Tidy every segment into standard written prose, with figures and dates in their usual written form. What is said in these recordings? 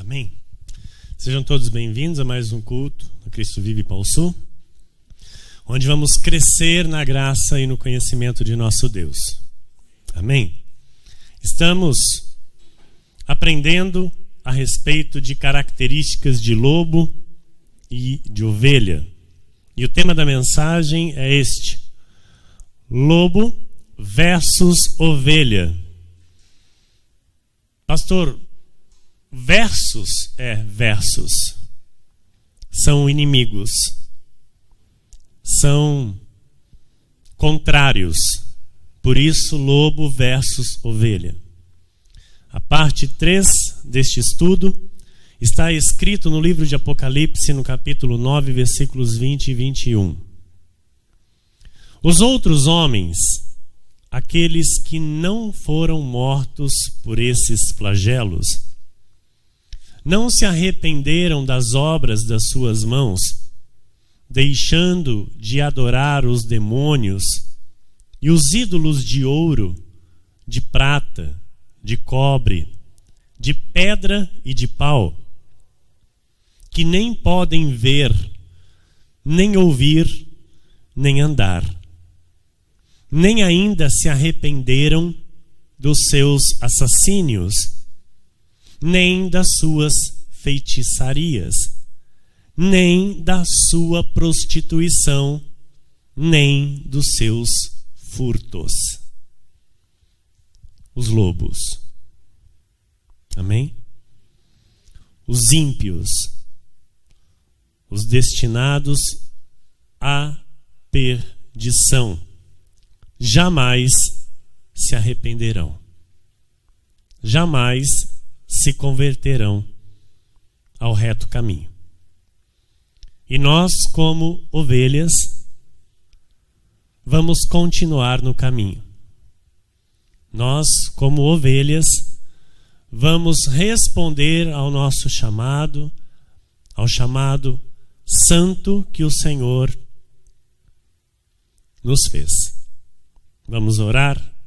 Amém? Sejam todos bem-vindos a mais um culto no Cristo Vive Pau Sul, onde vamos crescer na graça e no conhecimento de nosso Deus. Amém? Estamos aprendendo a respeito de características de lobo e de ovelha. E o tema da mensagem é este: lobo versus ovelha. Pastor, versus são inimigos, são contrários. Por isso, lobo versus ovelha. A parte 3 deste estudo está escrito no livro de Apocalipse, no capítulo 9, versículos 20 e 21. Os outros homens, aqueles que não foram mortos por esses flagelos, não se arrependeram das obras das suas mãos, deixando de adorar os demônios e os ídolos de ouro, de prata, de cobre, de pedra e de pau, que nem podem ver, nem ouvir, nem andar. Nem ainda se arrependeram dos seus assassínios, nem das suas feitiçarias, nem da sua prostituição, nem dos seus furtos. Os lobos. Amém? Os ímpios, os destinados à perdição, jamais se arrependerão, jamais se converterão ao reto caminho. E nós, como ovelhas, vamos continuar no caminho. Nós, como ovelhas, vamos responder ao nosso chamado, ao chamado santo que o Senhor nos fez. Vamos orar?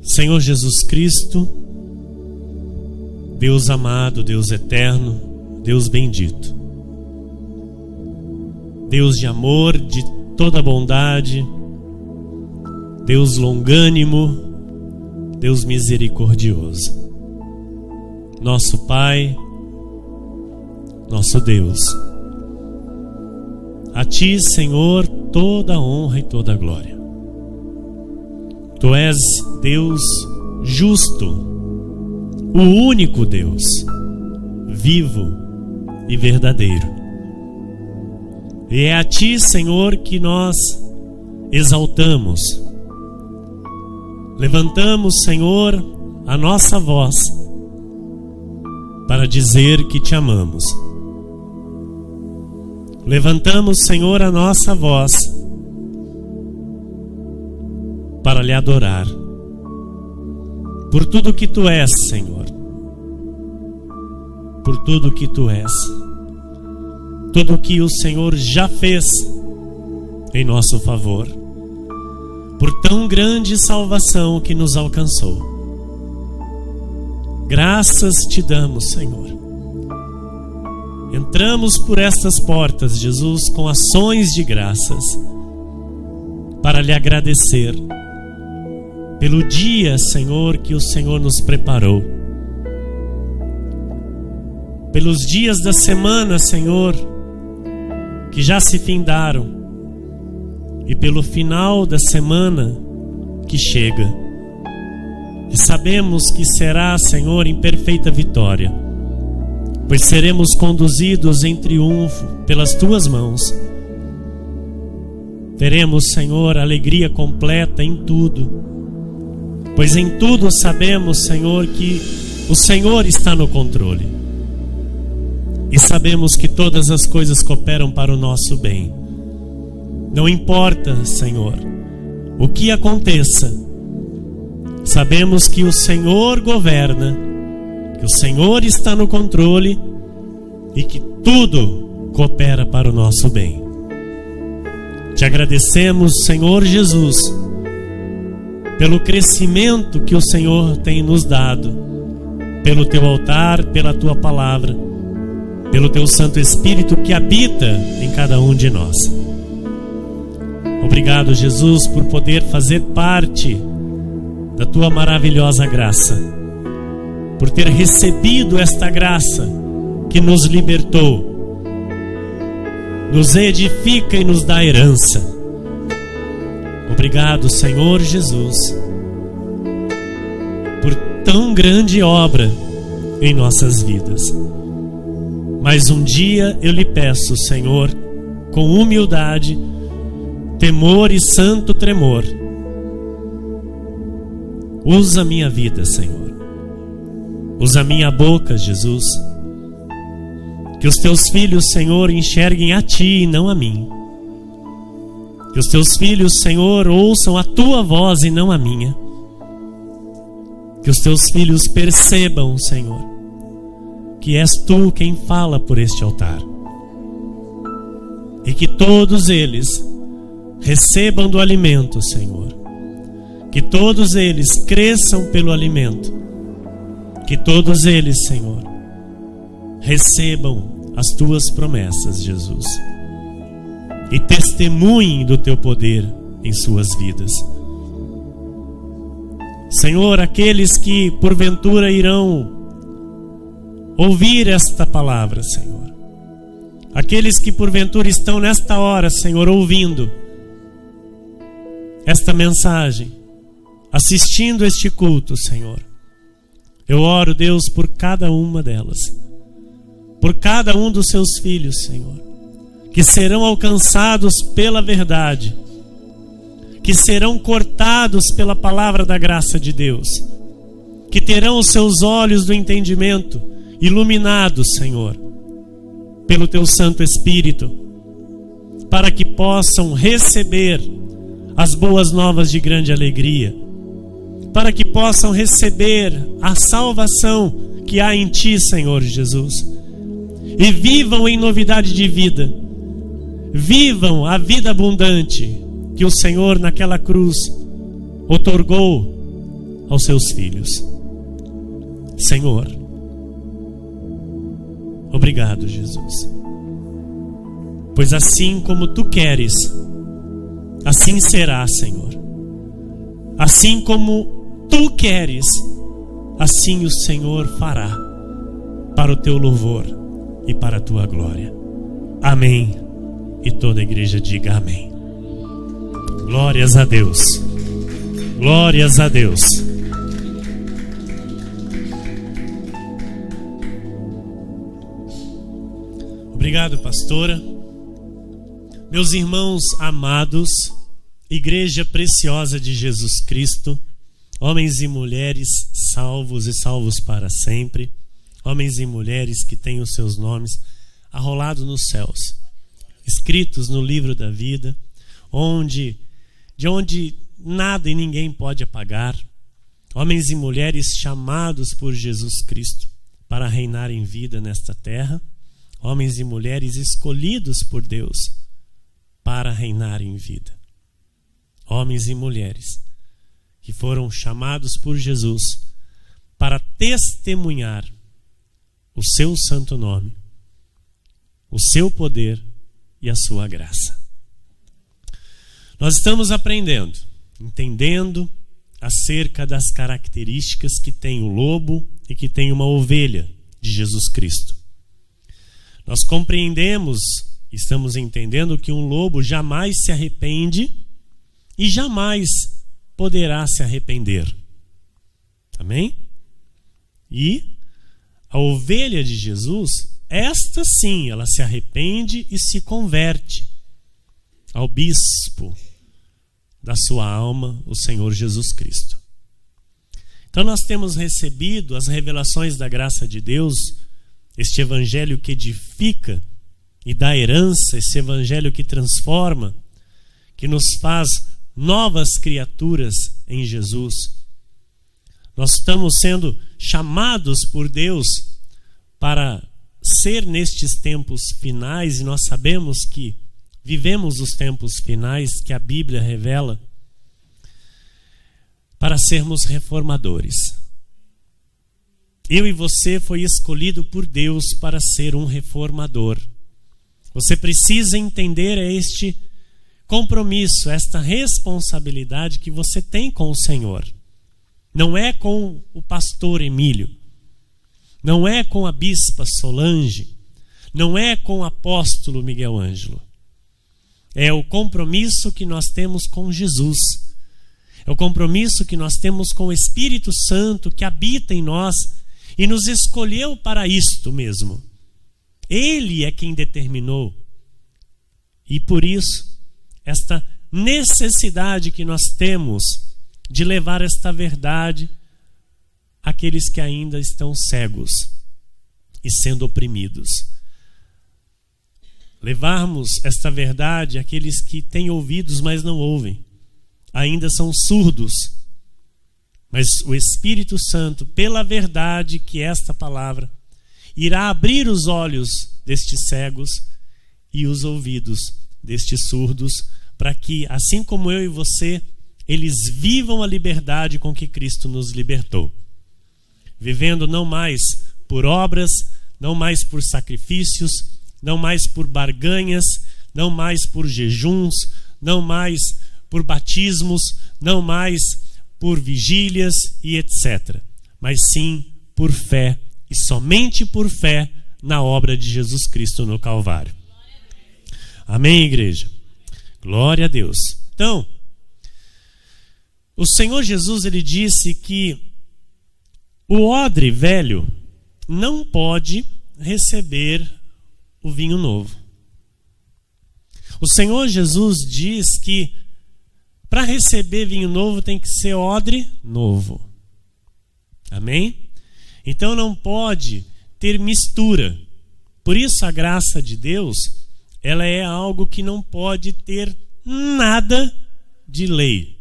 Senhor Jesus Cristo, Deus amado, Deus eterno, Deus bendito, Deus de amor, de toda bondade, Deus longânimo, Deus misericordioso, nosso Pai, nosso Deus. A Ti, Senhor, toda a honra e toda a glória. Tu és Deus justo, o único Deus, vivo e verdadeiro. E é a Ti, Senhor, que nós exaltamos. Levantamos, Senhor, a nossa voz para dizer que Te amamos. Levantamos, Senhor, a nossa voz para Lhe adorar por tudo que Tu és, Senhor, por tudo que Tu és, tudo que o Senhor já fez em nosso favor, por tão grande salvação que nos alcançou. Graças Te damos, Senhor. Entramos por estas portas, Jesus, com ações de graças, para Lhe agradecer pelo dia, Senhor, que o Senhor nos preparou, pelos dias da semana, Senhor, que já se findaram, e pelo final da semana que chega, e sabemos que será, Senhor, em perfeita vitória, pois seremos conduzidos em triunfo pelas Tuas mãos. Teremos, Senhor, alegria completa em tudo, pois em tudo sabemos, Senhor, que o Senhor está no controle. E sabemos que todas as coisas cooperam para o nosso bem. Não importa, Senhor, o que aconteça, sabemos que o Senhor governa, que o Senhor está no controle e que tudo coopera para o nosso bem. Te agradecemos, Senhor Jesus, pelo crescimento que o Senhor tem nos dado, pelo teu altar, pela tua palavra, pelo teu Santo Espírito que habita em cada um de nós. Obrigado, Jesus, por poder fazer parte da tua maravilhosa graça, por ter recebido esta graça que nos libertou, nos edifica e nos dá herança. Obrigado, Senhor Jesus, por tão grande obra em nossas vidas. Mas um dia eu lhe peço, Senhor, com humildade, temor e santo tremor, usa minha vida, Senhor. Usa minha boca, Jesus. Que os teus filhos, Senhor, enxerguem a ti e não a mim. Que os teus filhos, Senhor, ouçam a tua voz e não a minha. Que os teus filhos percebam, Senhor, que és tu quem fala por este altar. E que todos eles recebam do alimento, Senhor. Que todos eles cresçam pelo alimento. Que todos eles, Senhor, recebam as tuas promessas, Jesus, e testemunhem do teu poder em suas vidas. Senhor, aqueles que porventura irão ouvir esta palavra, Senhor, aqueles que porventura estão nesta hora, Senhor, ouvindo esta mensagem, assistindo este culto, Senhor, eu oro, Deus, por cada uma delas, por cada um dos seus filhos, Senhor, que serão alcançados pela verdade, que serão cortados pela palavra da graça de Deus, que terão os seus olhos do entendimento iluminados, Senhor, pelo teu Santo Espírito, para que possam receber as boas novas de grande alegria, para que possam receber a salvação que há em ti, Senhor Jesus, e vivam em novidade de vida, vivam a vida abundante que o Senhor naquela cruz outorgou aos seus filhos. Senhor, obrigado, Jesus, pois assim como tu queres, assim será, Senhor. Assim como tu queres, assim o Senhor fará, para o teu louvor e para a tua glória. Amém. E toda a igreja diga amém. Glórias a Deus. Glórias a Deus. Obrigado, pastora. Meus irmãos amados, igreja preciosa de Jesus Cristo, homens e mulheres salvos e salvos para sempre, homens e mulheres que têm os seus nomes arrolados nos céus, escritos no livro da vida, de onde nada e ninguém pode apagar, homens e mulheres chamados por Jesus Cristo para reinar em vida nesta terra, homens e mulheres escolhidos por Deus para reinar em vida, homens e mulheres que foram chamados por Jesus para testemunhar o seu santo nome, o seu poder e a sua graça. Nós estamos aprendendo, entendendo acerca das características que tem o lobo e que tem uma ovelha de Jesus Cristo. Nós compreendemos, estamos entendendo que um lobo jamais se arrepende e jamais poderá se arrepender. Amém? E a ovelha de Jesus, esta sim, ela se arrepende e se converte ao bispo da sua alma, o Senhor Jesus Cristo. Então nós temos recebido as revelações da graça de Deus, este evangelho que edifica e dá herança, esse evangelho que transforma, que nos faz novas criaturas em Jesus. Nós estamos sendo chamados por Deus para ser nestes tempos finais, e nós sabemos que vivemos os tempos finais que a Bíblia revela. para sermos reformadores. Eu e você foi escolhido por Deus para ser um reformador. Você precisa entender este compromisso, esta responsabilidade que você tem com o Senhor. Não é com o pastor Emílio, não é com a bispa Solange, não é com o apóstolo Miguel Ângelo. É o compromisso que nós temos com Jesus. É o compromisso que nós temos com o Espírito Santo que habita em nós e nos escolheu para isto mesmo. Ele é quem determinou. E por isso, esta necessidade que nós temos de levar esta verdade àqueles que ainda estão cegos e sendo oprimidos. Levarmos esta verdade àqueles que têm ouvidos, mas não ouvem. Ainda são surdos. Mas o Espírito Santo, pela verdade que é esta palavra, irá abrir os olhos destes cegos e os ouvidos destes surdos, para que, assim como eu e você, eles vivam a liberdade com que Cristo nos libertou. Vivendo não mais por obras, não mais por sacrifícios, não mais por barganhas, não mais por jejuns, não mais por batismos, não mais por vigílias e etc. Mas sim por fé, e somente por fé na obra de Jesus Cristo no Calvário. Amém, igreja? Glória a Deus. Então, o Senhor Jesus, ele disse que o odre velho não pode receber o vinho novo. O Senhor Jesus diz que para receber vinho novo tem que ser odre novo. Amém? Então não pode ter mistura. Por isso a graça de Deus, ela é algo que não pode ter nada de lei.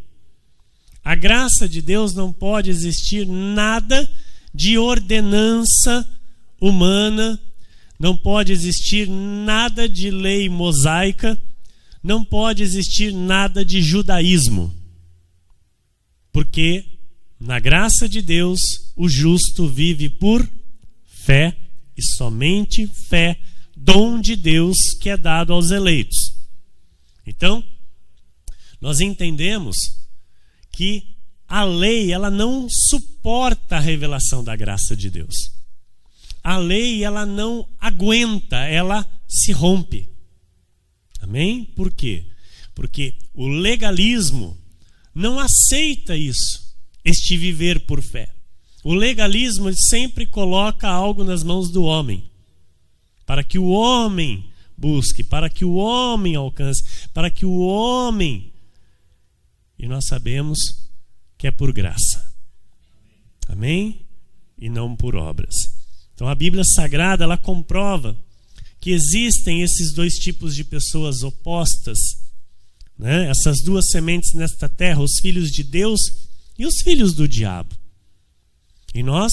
A graça de Deus não pode existir nada de ordenança humana, não pode existir nada de lei mosaica, não pode existir nada de judaísmo. Porque na graça de Deus, o justo vive por fé, e somente fé, dom de Deus que é dado aos eleitos. Então, nós entendemos que a lei, ela não suporta a revelação da graça de Deus. A lei, ela não aguenta, ela se rompe. Amém? Por quê? Porque o legalismo não aceita isso, este viver por fé. O legalismo sempre coloca algo nas mãos do homem, para que o homem busque, para que o homem alcance, para que o homem... E nós sabemos que é por graça. Amém? E não por obras. Então a Bíblia Sagrada, ela comprova que existem esses dois tipos de pessoas opostas, né? Essas duas sementes nesta terra, os filhos de Deus e os filhos do diabo. E nós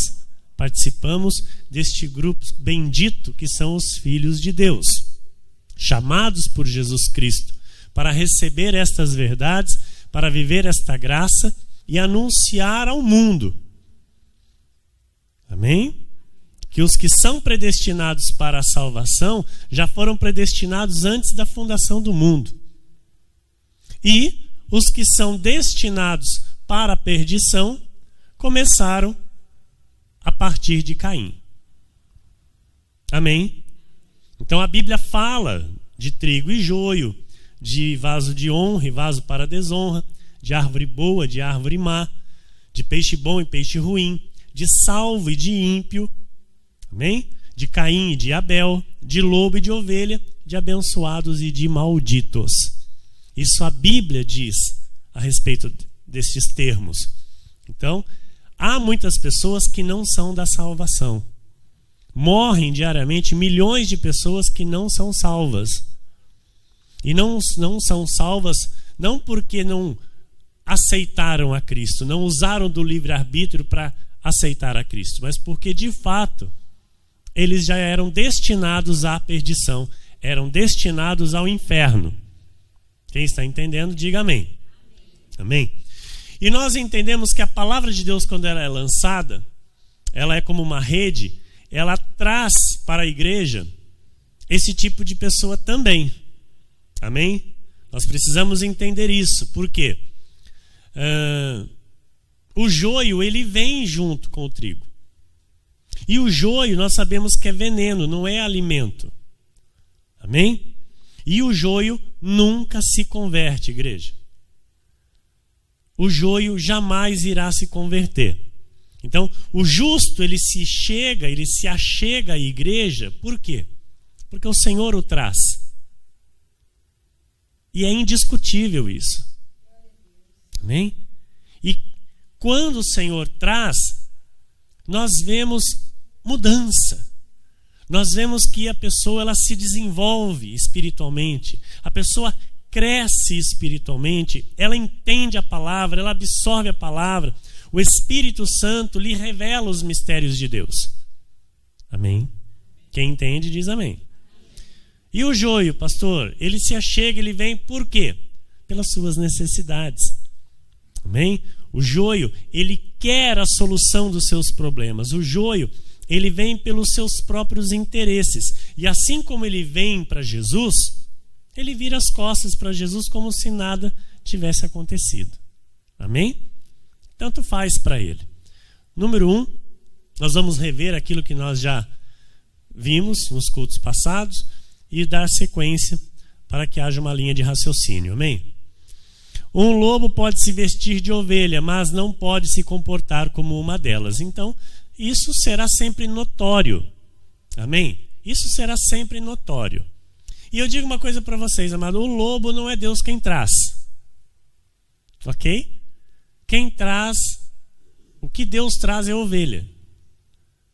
participamos deste grupo bendito que são os filhos de Deus, chamados por Jesus Cristo para receber estas verdades, para viver esta graça e anunciar ao mundo. Amém? Que os que são predestinados para a salvação já foram predestinados antes da fundação do mundo. E os que são destinados para a perdição começaram a partir de Caim. Amém? Então a Bíblia fala de trigo e joio, de vaso de honra e vaso para desonra, de árvore boa, de árvore má, de peixe bom e peixe ruim, de salvo e de ímpio, amém? De Caim e de Abel, de lobo e de ovelha, de abençoados e de malditos. Isso a Bíblia diz a respeito destes termos. Então, há muitas pessoas que não são da salvação. Morrem diariamente milhões de pessoas que não são salvas. E não são salvas não porque não aceitaram a Cristo, não usaram do livre-arbítrio para aceitar a Cristo, mas porque de fato eles já eram destinados à perdição, eram destinados ao inferno. Quem está entendendo, diga amém. Amém? E nós entendemos que a palavra de Deus, quando ela é lançada, ela é como uma rede, ela traz para a igreja esse tipo de pessoa também. Amém? Nós precisamos entender isso. Por quê? O joio, ele vem junto com o trigo. E o joio, nós sabemos que é veneno, não é alimento. Amém? E o joio nunca se converte, igreja. O joio jamais irá se converter. Então, o justo, ele se achega à igreja, por quê? Porque o Senhor o traz. E é indiscutível isso. Amém? E quando o Senhor traz, nós vemos mudança. Nós vemos que a pessoa ela se desenvolve espiritualmente. A pessoa cresce espiritualmente. Ela entende a palavra, ela absorve a palavra. O Espírito Santo lhe revela os mistérios de Deus. Amém? Quem entende diz amém. E o joio, pastor, ele se achega, ele vem por quê? Pelas suas necessidades. Amém? O joio, ele quer a solução dos seus problemas. O joio, ele vem pelos seus próprios interesses. E assim como ele vem para Jesus, ele vira as costas para Jesus como se nada tivesse acontecido. Amém? Tanto faz para ele. Número 1, nós vamos rever aquilo que nós já vimos nos cultos passados e dar sequência para que haja uma linha de raciocínio. Amém? Um lobo pode se vestir de ovelha, mas não pode se comportar como uma delas. Então, isso será sempre notório. Amém? Isso será sempre notório. E eu digo uma coisa para vocês, amado. O lobo não é Deus quem traz. Ok? Quem traz, o que Deus traz é a ovelha.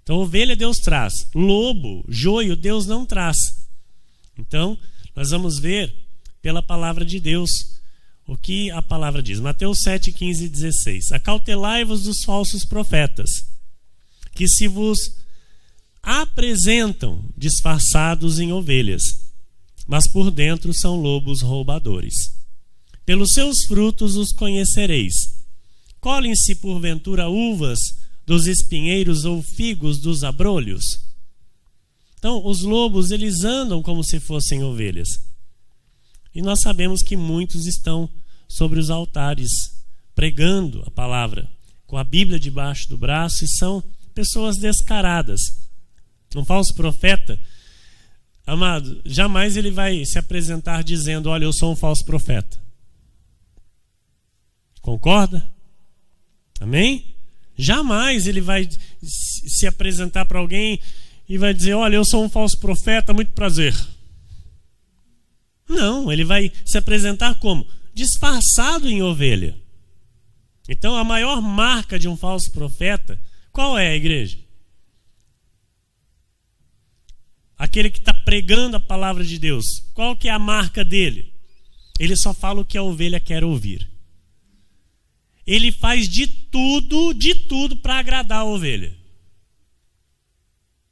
Então, ovelha Deus traz. Lobo, joio, Deus não traz. Então, nós vamos ver pela palavra de Deus o que a palavra diz. Mateus 7, 15 e 16. Acautelai-vos dos falsos profetas, que se vos apresentam disfarçados em ovelhas, mas por dentro são lobos roubadores. Pelos seus frutos os conhecereis. Colhem-se porventura uvas dos espinheiros ou figos dos abrolhos? Então, os lobos, eles andam como se fossem ovelhas. E nós sabemos que muitos estão sobre os altares, pregando a palavra, com a Bíblia debaixo do braço, e são pessoas descaradas. Um falso profeta, amado, jamais ele vai se apresentar dizendo, olha, eu sou um falso profeta. Concorda? Amém? Jamais ele vai se apresentar para alguém e vai dizer, olha, eu sou um falso profeta, muito prazer. Não, ele vai se apresentar como? Disfarçado em ovelha. Então, a maior marca de um falso profeta, qual é, a igreja? Aquele que está pregando a palavra de Deus. Qual que é a marca dele? Ele só fala o que a ovelha quer ouvir. Ele faz de tudo para agradar a ovelha.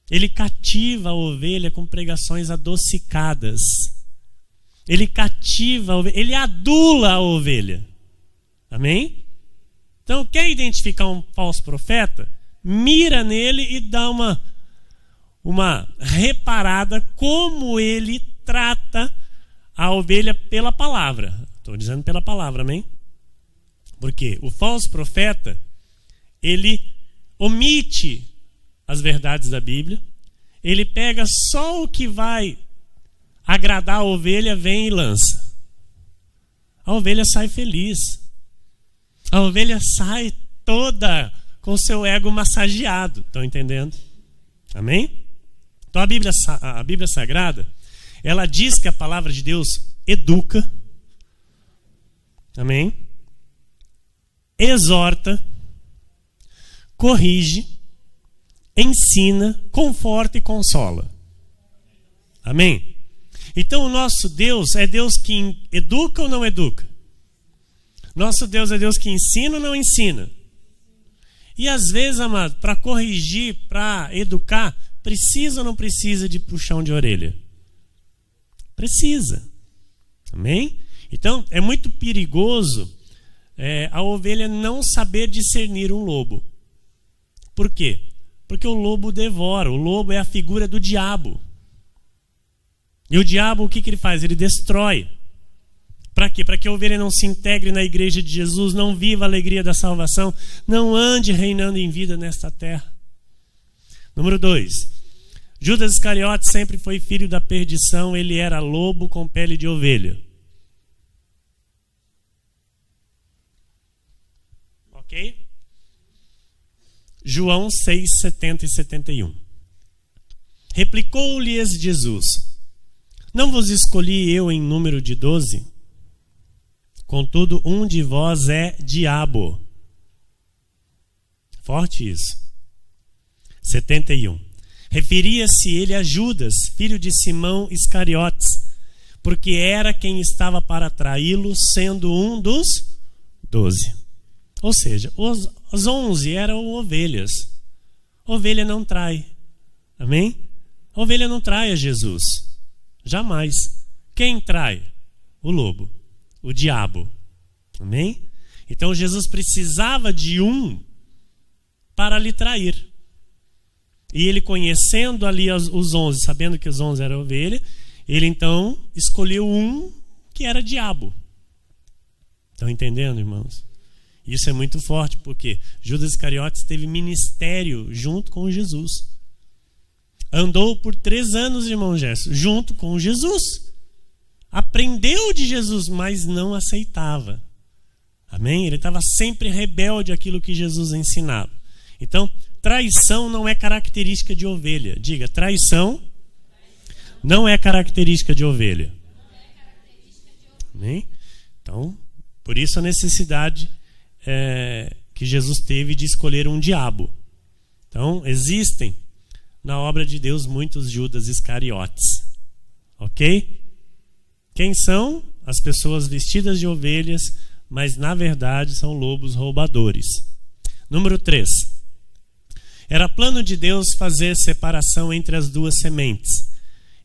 Ele cativa a ovelha com pregações adocicadas. Ele cativa a ovelha, ele adula a ovelha. Amém? Então, quer identificar um falso profeta? Mira nele e dá uma reparada como ele trata a ovelha pela palavra. Estou dizendo pela palavra, amém? Porque o falso profeta, ele omite as verdades da Bíblia, ele pega só o que vai agradar a ovelha, vem e lança. A ovelha sai feliz. A ovelha sai toda com seu ego massageado. Estão entendendo? Amém? Então a Bíblia Sagrada, ela diz que a palavra de Deus educa. Amém? Exorta, corrige, ensina, conforta e consola. Amém? Então o nosso Deus é Deus que educa ou não educa? Nosso Deus é Deus que ensina ou não ensina? E às vezes, amado, para corrigir, para educar, precisa ou não precisa de puxão de orelha? Precisa. Amém? Então é muito perigoso a ovelha não saber discernir um lobo. Por quê? Porque o lobo devora. O lobo é a figura do diabo. E o diabo, o que ele faz? Ele destrói. Para quê? Para que a ovelha não se integre na igreja de Jesus, não viva a alegria da salvação, não ande reinando em vida nesta terra. Número 2. Judas Iscariote sempre foi filho da perdição, ele era lobo com pele de ovelha. Ok? João 6, 70 e 71. Replicou-lhes Jesus: não vos escolhi eu em número de 12? Contudo, um de vós é diabo. Forte isso. 71. Referia-se ele a Judas, filho de Simão Iscariotes, porque era quem estava para traí-lo, sendo um dos 12. Ou seja, os 11 eram ovelhas. Ovelha não trai. Amém? Ovelha não trai a Jesus. Jamais. Quem trai? O lobo. O diabo. Amém? Então Jesus precisava de um para lhe trair. E ele, conhecendo ali os 11, sabendo que os 11 eram ovelha, ele então escolheu um que era diabo. Estão entendendo, irmãos? Isso é muito forte, porque Judas Iscariotes teve ministério junto com Jesus. Andou por 3 anos, irmão Gerson, junto com Jesus. Aprendeu de Jesus, mas não aceitava. Amém? Ele estava sempre rebelde àquilo que Jesus ensinava. Então, traição não é característica de ovelha. Diga, traição não é característica de ovelha. Amém? Então, por isso a necessidade que Jesus teve de escolher um diabo. Então, existem na obra de Deus muitos Judas Iscariotes. Ok? Quem são? As pessoas vestidas de ovelhas, mas na verdade são lobos roubadores. Número 3. Era plano de Deus fazer separação entre as duas sementes.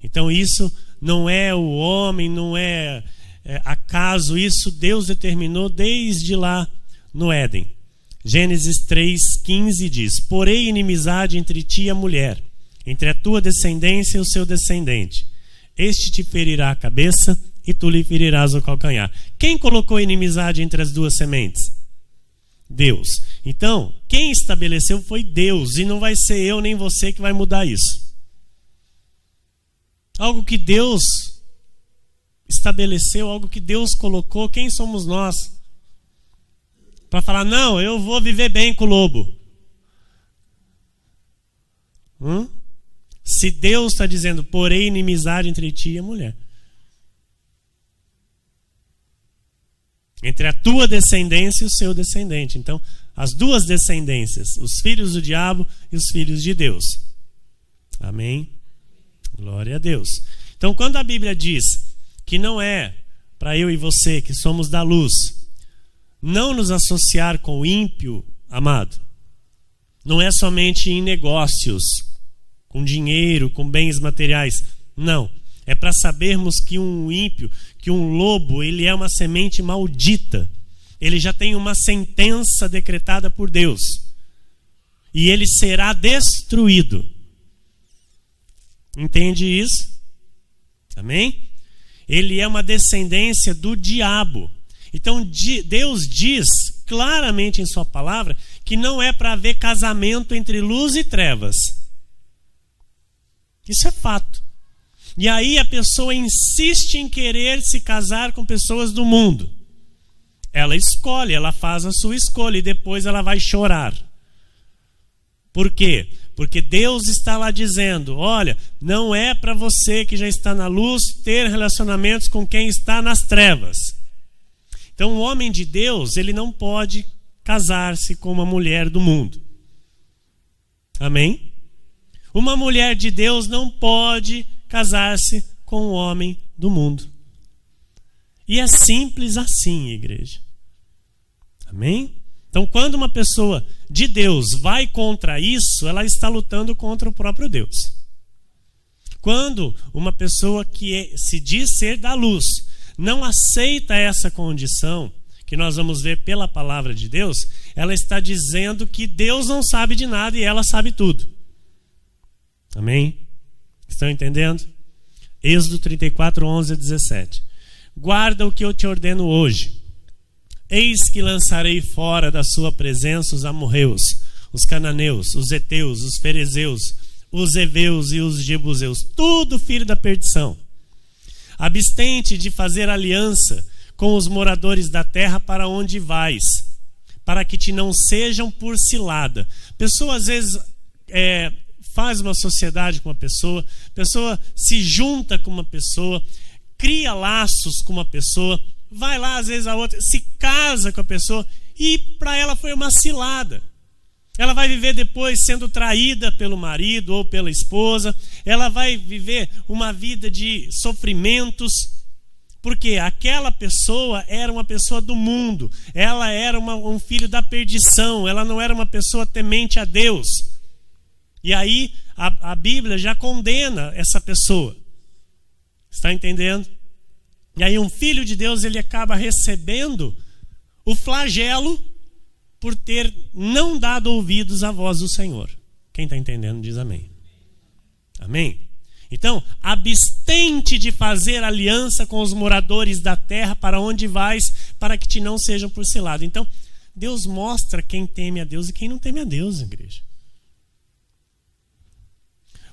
Então isso não é o homem, não é acaso, isso Deus determinou desde lá no Éden. Gênesis 3,15 diz: porém inimizade entre ti e a mulher, entre a tua descendência e o seu descendente. Este te ferirá a cabeça e tu lhe ferirás o calcanhar. Quem colocou inimizade entre as duas sementes? Deus. Então, quem estabeleceu foi Deus, e não vai ser eu nem você que vai mudar isso. Algo que Deus estabeleceu, algo que Deus colocou, quem somos nós? Para falar, não, eu vou viver bem com o lobo. Se Deus está dizendo, porém inimizade entre ti e a mulher, entre a tua descendência e o seu descendente. Então, as duas descendências, os filhos do diabo e os filhos de Deus. Amém? Glória a Deus. Então, quando a Bíblia diz que não é para eu e você, que somos da luz, não nos associar com o ímpio, amado, não é somente em negócios, com dinheiro, com bens materiais. Não. É para sabermos que um ímpio, que um lobo, ele é uma semente maldita. Ele já tem uma sentença decretada por Deus. E ele será destruído. Entende isso? Amém? Ele é uma descendência do diabo. Então Deus diz claramente em sua palavra que não é para haver casamento entre luz e trevas. Isso é fato. E aí a pessoa insiste em querer se casar com pessoas do mundo. Ela escolhe, ela faz a sua escolha e depois ela vai chorar. Por quê? Porque Deus está lá dizendo, olha, não é para você que já está na luz ter relacionamentos com quem está nas trevas. Então o homem de Deus, ele não pode casar-se com uma mulher do mundo. Amém? Uma mulher de Deus não pode casar-se com um homem do mundo. E é simples assim, igreja. Amém? Então, quando uma pessoa de Deus vai contra isso, ela está lutando contra o próprio Deus. Quando uma pessoa que se diz ser da luz não aceita essa condição, que nós vamos ver pela palavra de Deus, ela está dizendo que Deus não sabe de nada e ela sabe tudo. Amém? Estão entendendo? Êxodo 34, 11 a 17. Guarda o que eu te ordeno hoje. Eis que lançarei fora da sua presença os amorreus, os cananeus, os heteus, os ferezeus, os heveus e os jebuseus, tudo filho da perdição. Abstente de fazer aliança com os moradores da terra para onde vais, para que te não sejam por cilada. Pessoa às vezes faz uma sociedade com uma pessoa se junta com uma pessoa, cria laços com uma pessoa, vai lá às vezes a outra, se casa com a pessoa e para ela foi uma cilada. Ela vai viver depois sendo traída pelo marido ou pela esposa, ela vai viver uma vida de sofrimentos, porque aquela pessoa era uma pessoa do mundo, ela era um filho da perdição, ela não era uma pessoa temente a Deus. E aí a Bíblia já condena essa pessoa. Está entendendo? E aí um filho de Deus, ele acaba recebendo o flagelo por ter não dado ouvidos à voz do Senhor. Quem está entendendo diz amém. Amém? Então, abstente de fazer aliança com os moradores da terra para onde vais, para que te não sejam por cilada. Então, Deus mostra quem teme a Deus e quem não teme a Deus, igreja.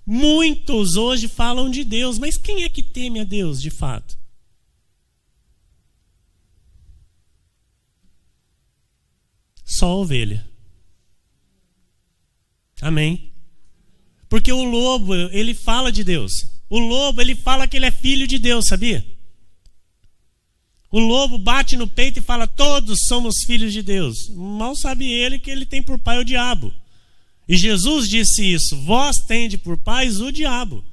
Muitos hoje falam de Deus, mas quem é que teme a Deus de fato? Só a ovelha. Amém? Porque o lobo, ele fala de Deus. O lobo, ele fala que ele é filho de Deus, sabia? O lobo bate no peito e fala, todos somos filhos de Deus. Mal sabe ele que ele tem por pai o diabo. E Jesus disse isso, vós tende por pais o diabo.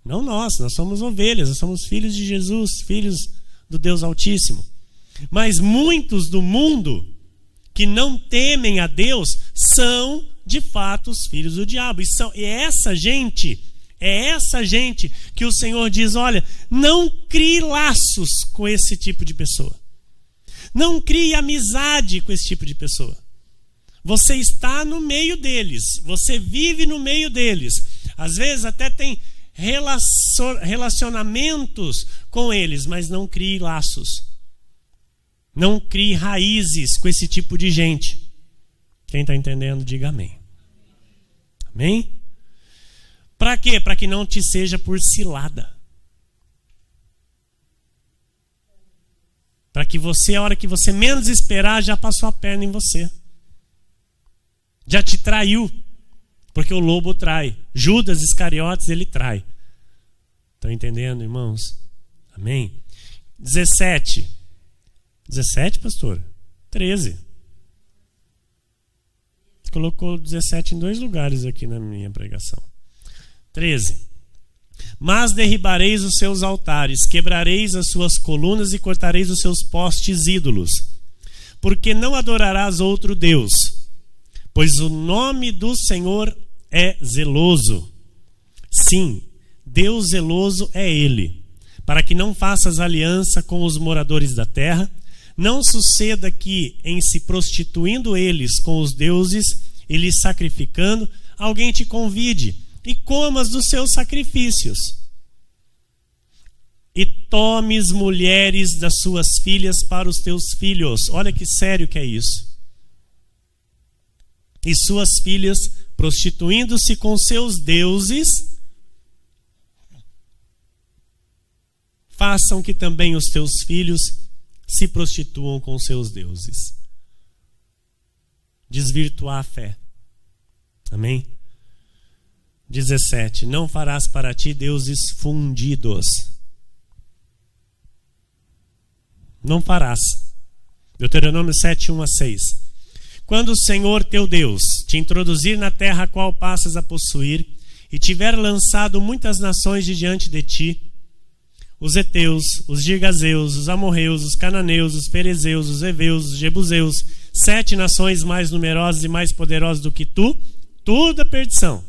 Não nós somos ovelhas, nós somos filhos de Jesus, filhos do Deus Altíssimo. Mas muitos do mundo que não temem a Deus são de fato os filhos do diabo. E é essa gente que o Senhor diz, olha, não crie laços com esse tipo de pessoa. Não crie amizade com esse tipo de pessoa. Você está no meio deles, você vive no meio deles. Às vezes até tem relacionamentos com eles, mas não crie laços. Não crie raízes com esse tipo de gente. Quem está entendendo, diga amém. Amém? Para quê? Para que não te seja por cilada. Para que você, a hora que você menos esperar, já passou a perna em você. Já te traiu. Porque o lobo trai. Judas Iscariotes, ele trai. Estão entendendo, irmãos? Amém? 17, pastor? 13. Colocou 17 em 2 lugares aqui na minha pregação. 13. Mas derribareis os seus altares, quebrareis as suas colunas e cortareis os seus postes ídolos, porque não adorarás outro Deus, pois o nome do Senhor é zeloso. Sim, Deus zeloso é Ele, para que não faças aliança com os moradores da terra. Não suceda que, em se prostituindo eles com os deuses e lhes sacrificando, alguém te convide e comas dos seus sacrifícios, e tomes mulheres das suas filhas para os teus filhos. Olha que sério que é isso. E suas filhas, prostituindo-se com seus deuses, façam que também os teus filhos se prostituam com seus deuses. Desvirtuar a fé. Amém? 17. Não farás para ti deuses fundidos. Não farás. Deuteronômio 7, 1 a 6. Quando o Senhor teu Deus te introduzir na terra a qual passas a possuir, e tiver lançado muitas nações de diante de ti, os heteus, os girgazeus, os amorreus, os cananeus, os ferezeus, os heveus, os jebuseus, 7 nações mais numerosas e mais poderosas do que tu, tudo a perdição.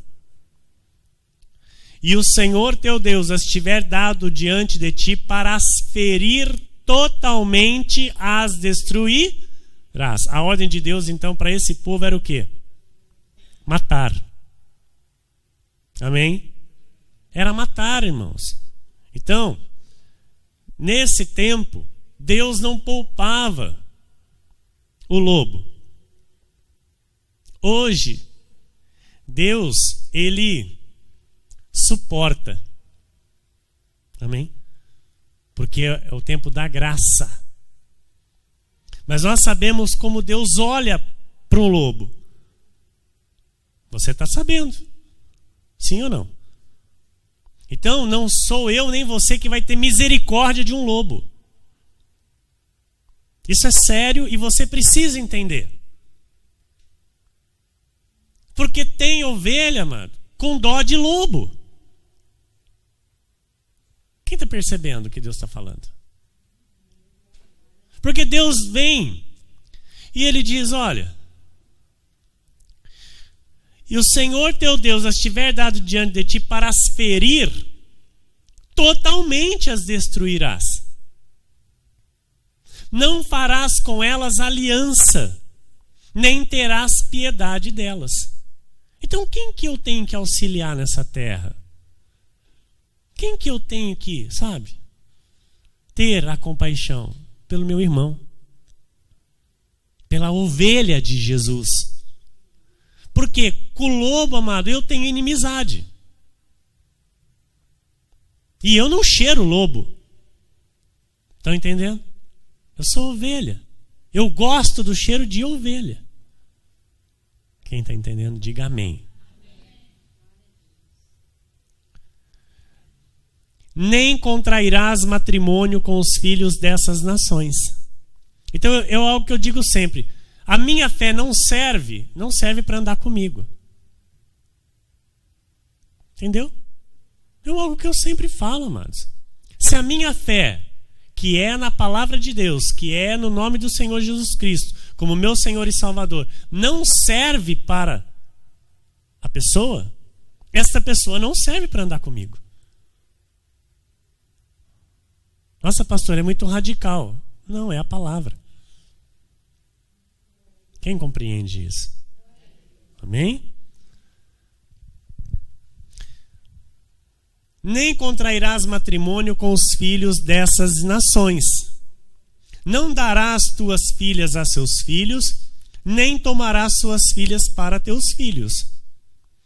E o Senhor teu Deus as tiver dado diante de ti para as ferir totalmente, as destruir, A ordem de Deus, então, para esse povo era o quê? Matar. Amém? Era matar, irmãos. Então, nesse tempo, Deus não poupava o lobo. Hoje, Deus, Ele suporta. Amém? Porque é o tempo da graça. Mas nós sabemos como Deus olha para um lobo. Você está sabendo? Sim ou não? Então, não sou eu nem você que vai ter misericórdia de um lobo. Isso é sério e você precisa entender. Porque tem ovelha, amado, com dó de lobo. Quem está percebendo o que Deus está falando? Porque Deus vem e Ele diz, olha, e o Senhor teu Deus as tiver dado diante de ti para as ferir, totalmente as destruirás. Não farás com elas aliança, nem terás piedade delas. Então quem que eu tenho que auxiliar nessa terra? Quem que eu tenho que, sabe, ter a compaixão? Pelo meu irmão. Pela ovelha de Jesus. Porque com o lobo, amado, eu tenho inimizade. E eu não cheiro lobo. Estão entendendo? Eu sou ovelha. Eu gosto do cheiro de ovelha. Quem está entendendo, diga amém. Nem contrairás matrimônio com os filhos dessas nações. Então é algo que eu digo sempre. A minha fé não serve para andar comigo. Entendeu? É algo que eu sempre falo, amados. Se a minha fé, que é na palavra de Deus, que é no nome do Senhor Jesus Cristo, como meu Senhor e Salvador, não serve para a pessoa, esta pessoa não serve para andar comigo. Nossa, pastor, é muito radical. Não, é a palavra. Quem compreende isso? Amém? Nem contrairás matrimônio com os filhos dessas nações. Não darás tuas filhas a seus filhos, nem tomarás suas filhas para teus filhos.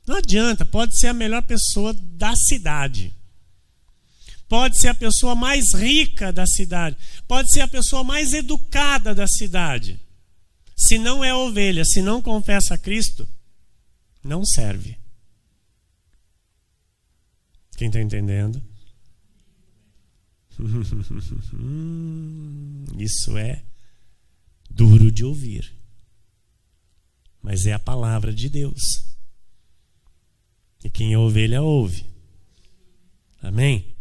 Não adianta, pode ser a melhor pessoa da cidade. Pode ser a pessoa mais rica da cidade. Pode ser a pessoa mais educada da cidade. Se não é ovelha, se não confessa a Cristo, não serve. Quem está entendendo? Isso é duro de ouvir. Mas é a palavra de Deus. E quem é ovelha, ouve. Amém?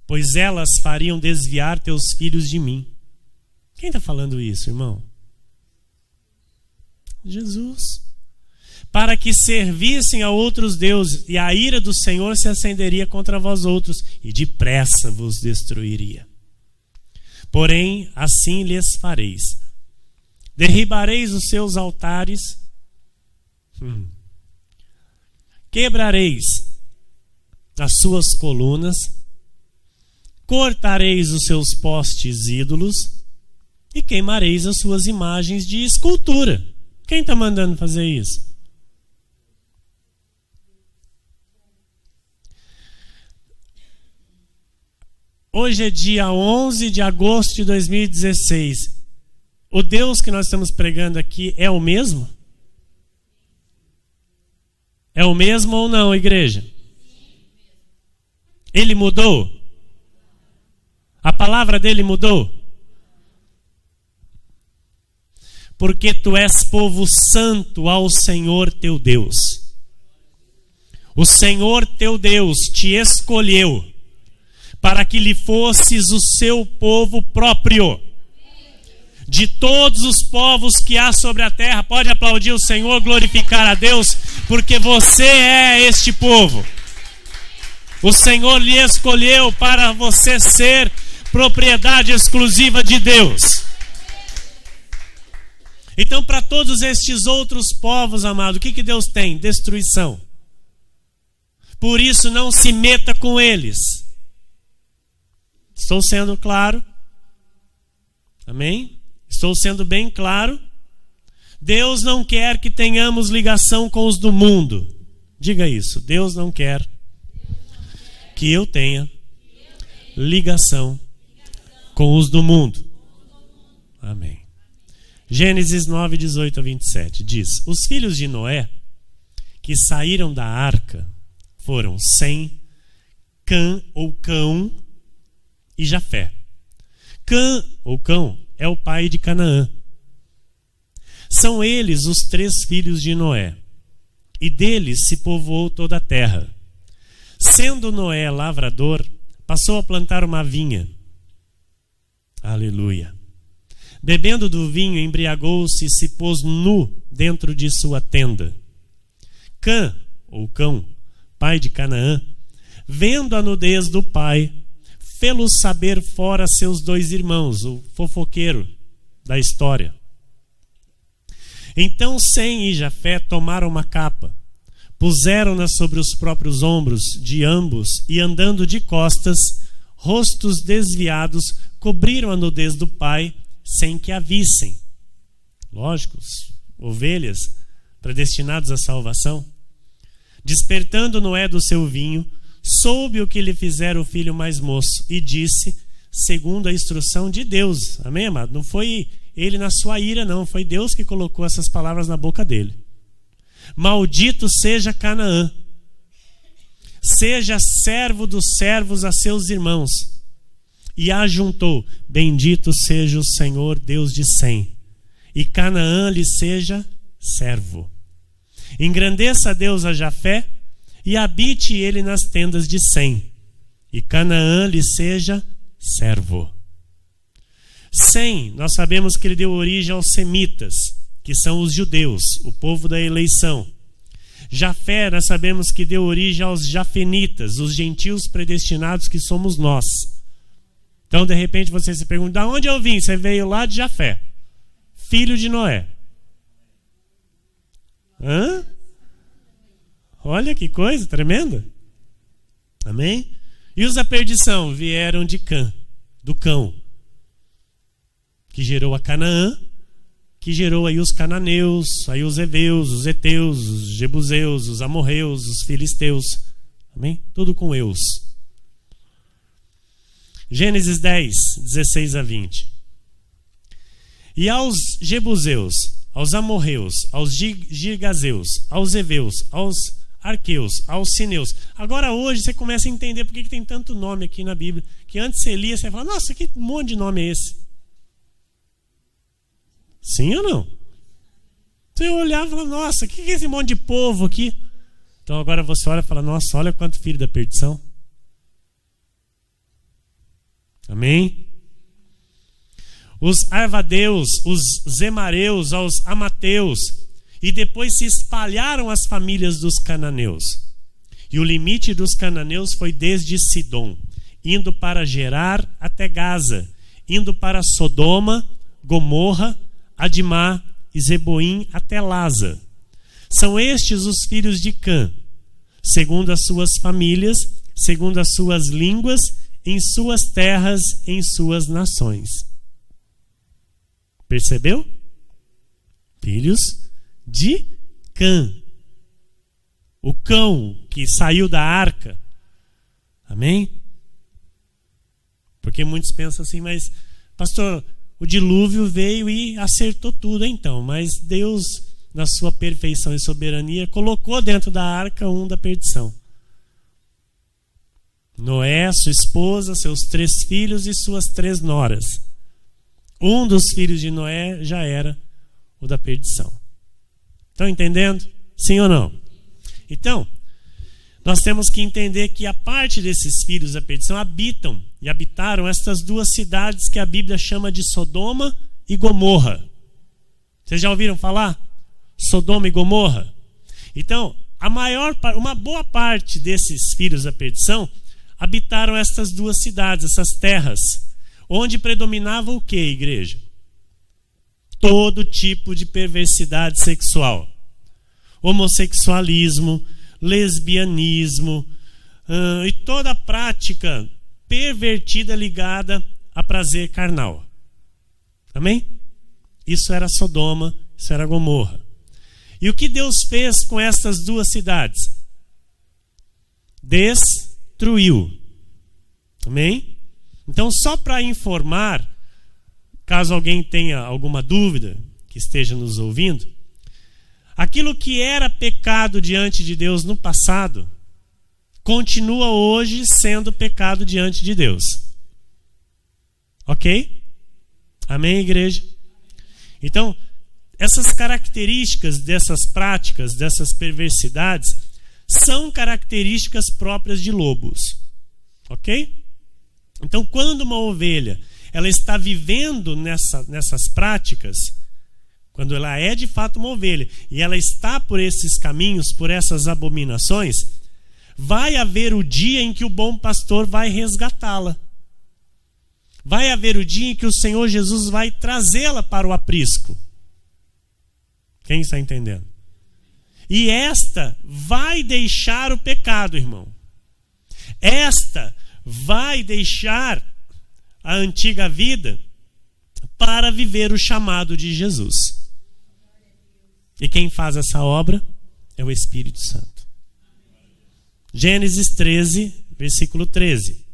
Pois elas fariam desviar teus filhos de mim. Quem está falando isso, irmão? Jesus. Para que servissem a outros deuses, e a ira do Senhor se acenderia contra vós outros, e depressa vos destruiria. Porém, assim lhes fareis. Derribareis os seus altares, quebrareis as suas colunas, cortareis os seus postes ídolos e queimareis as suas imagens de escultura. Quem está mandando fazer isso? Hoje é dia 11 de agosto de 2016. O Deus que nós estamos pregando aqui é o mesmo? É o mesmo ou não, igreja? Ele mudou? A palavra dele mudou? Porque tu és povo santo ao Senhor teu Deus. O Senhor teu Deus te escolheu para que lhe fosses o seu povo próprio. De todos os povos que há sobre a terra, pode aplaudir o Senhor, glorificar a Deus, porque você é este povo. O Senhor lhe escolheu para você ser propriedade exclusiva de Deus. Então, para todos estes outros povos, amado, o que Deus tem? Destruição. Por isso, não se meta com eles. Estou sendo claro? Amém? Estou sendo bem claro? Deus não quer que tenhamos ligação com os do mundo. Diga isso. Deus não quer que eu tenha ligação com os do mundo. Amém. Gênesis 9, 18 a 27 diz: os filhos de Noé que saíram da arca foram Sem, Cã ou Cão e Jafé. Cã ou Cão é o pai de Canaã. São eles os 3 filhos de Noé, e deles se povoou toda a terra. Sendo Noé lavrador, passou a plantar uma vinha. Aleluia. Bebendo do vinho, embriagou-se e se pôs nu dentro de sua tenda. Cã, ou Cão, pai de Canaã, vendo a nudez do pai, fê-lo saber fora seus 2 irmãos, o fofoqueiro da história. Então Sem e Jafé tomaram uma capa, puseram-na sobre os próprios ombros de ambos e, andando de costas, rostos desviados, cobriram a nudez do pai sem que a vissem. Lógico, ovelhas predestinadas à salvação. Despertando Noé do seu vinho, soube o que lhe fizera o filho mais moço e disse, segundo a instrução de Deus. Amém, amado? Não foi ele na sua ira, não. Foi Deus que colocou essas palavras na boca dele. Maldito seja Canaã. Seja servo dos servos a seus irmãos. E ajuntou: bendito seja o Senhor Deus de Sem, e Canaã lhe seja servo. Engrandeça a Deus a Jafé, e habite ele nas tendas de Sem, e Canaã lhe seja servo. Sem, nós sabemos que ele deu origem aos semitas, que são os judeus, o povo da eleição. Jafé, nós sabemos que deu origem aos jafenitas, os gentios predestinados que somos nós. Então, de repente, você se pergunta: de onde eu vim? Você veio lá de Jafé, filho de Noé. Hã? Olha que coisa tremenda. Amém? E os da perdição vieram de Cã, do Cão, que gerou a Canaã, que gerou aí os cananeus, aí os heveus, os heteus, os jebuseus, os amorreus, os filisteus. Amém? Tudo com eus. Gênesis 10, 16 a 20. E aos jebuseus, aos amorreus, aos girgazeus, aos heveus, aos arqueus, aos sineus. Agora hoje você começa a entender por que tem tanto nome aqui na Bíblia, que antes você lia, você fala: nossa, que monte de nome é esse? Sim ou não? Você olhava e falava: nossa, o que é esse monte de povo aqui? Então agora você olha e fala: nossa, olha quanto filho da perdição. Amém? Os arvadeus, os zemareus, aos amateus, e depois se espalharam as famílias dos cananeus. E o limite dos cananeus foi desde Sidom, indo para Gerar até Gaza, indo para Sodoma, Gomorra, Adimá e Zeboim até Laza. São estes os filhos de Cã, segundo as suas famílias, segundo as suas línguas, em suas terras, em suas nações. Percebeu? Filhos de Cã. O cão que saiu da arca. Amém? Porque muitos pensam assim: mas pastor, o dilúvio veio e acertou tudo então. Mas Deus, na sua perfeição e soberania, colocou dentro da arca um da perdição. Noé, sua esposa, seus 3 filhos e suas 3 noras. Um dos filhos de Noé já era o da perdição. Estão entendendo? Sim ou não? Então, nós temos que entender que a parte desses filhos da perdição habitam e habitaram estas 2 cidades que a Bíblia chama de Sodoma e Gomorra. Vocês já ouviram falar? Sodoma e Gomorra? Então, uma boa parte desses filhos da perdição habitaram estas duas cidades, essas terras, onde predominava o que, igreja? Todo tipo de perversidade sexual. Homossexualismo, lesbianismo e toda prática pervertida ligada a prazer carnal. Amém? Isso era Sodoma, isso era Gomorra. E o que Deus fez com essas duas cidades? Destruiu. Amém? Então, só para informar, caso alguém tenha alguma dúvida, que esteja nos ouvindo, aquilo que era pecado diante de Deus no passado, continua hoje sendo pecado diante de Deus. Ok? Amém, igreja? Então, essas características dessas práticas, dessas perversidades, são características próprias de lobos. Ok? Então, quando uma ovelha ela está vivendo nessas práticas, quando ela é de fato uma ovelha, e ela está por esses caminhos, por essas abominações, vai haver o dia em que o bom pastor vai resgatá-la. Vai haver o dia em que o Senhor Jesus vai trazê-la para o aprisco. Quem está entendendo? E esta vai deixar o pecado, irmão. Esta vai deixar a antiga vida para viver o chamado de Jesus. E quem faz essa obra é o Espírito Santo. Gênesis 13, versículo 13.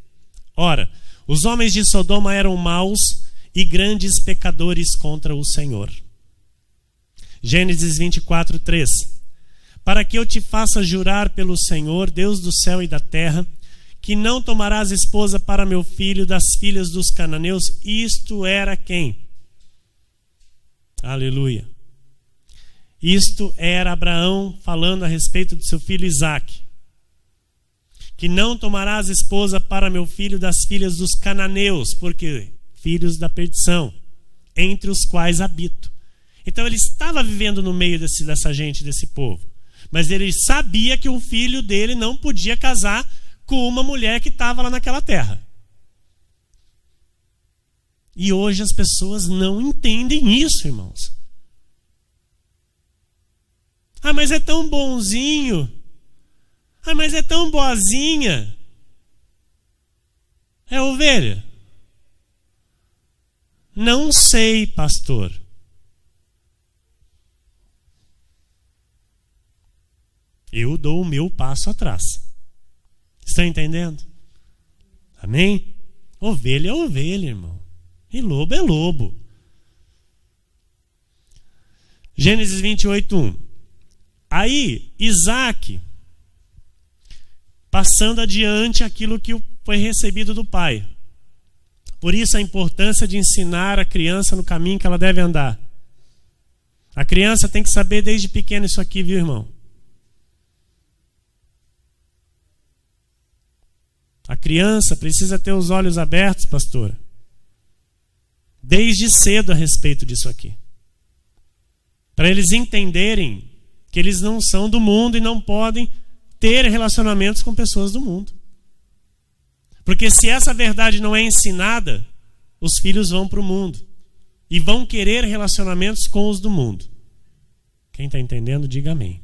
Ora, os homens de Sodoma eram maus e grandes pecadores contra o Senhor. Gênesis 24, 3. Para que eu te faça jurar pelo Senhor, Deus do céu e da terra, que não tomarás esposa para meu filho das filhas dos cananeus. Isto era quem? Aleluia. Isto era Abraão falando a respeito de seu filho Isaque. Que não tomarás esposa para meu filho das filhas dos cananeus, porque filhos da perdição, entre os quais habito. Então ele estava vivendo no meio dessa gente, desse povo. Mas ele sabia que o filho dele não podia casar com uma mulher que estava lá naquela terra. E hoje as pessoas não entendem isso, irmãos. Ah, mas é tão bonzinho. Ah, mas é tão boazinha. É ovelha? Não sei, pastor. Eu dou o meu passo atrás. Estão entendendo? Amém? Ovelha é ovelha, irmão. E lobo é lobo. Gênesis 28, 1. Aí, Isaque, passando adiante aquilo que foi recebido do pai. Por isso a importância de ensinar a criança no caminho que ela deve andar. A criança tem que saber desde pequeno isso aqui, viu, irmão? A criança precisa ter os olhos abertos, pastora, desde cedo a respeito disso aqui. Para eles entenderem que eles não são do mundo e não podem ter relacionamentos com pessoas do mundo. Porque se essa verdade não é ensinada, os filhos vão para o mundo e vão querer relacionamentos com os do mundo. Quem está entendendo, diga amém.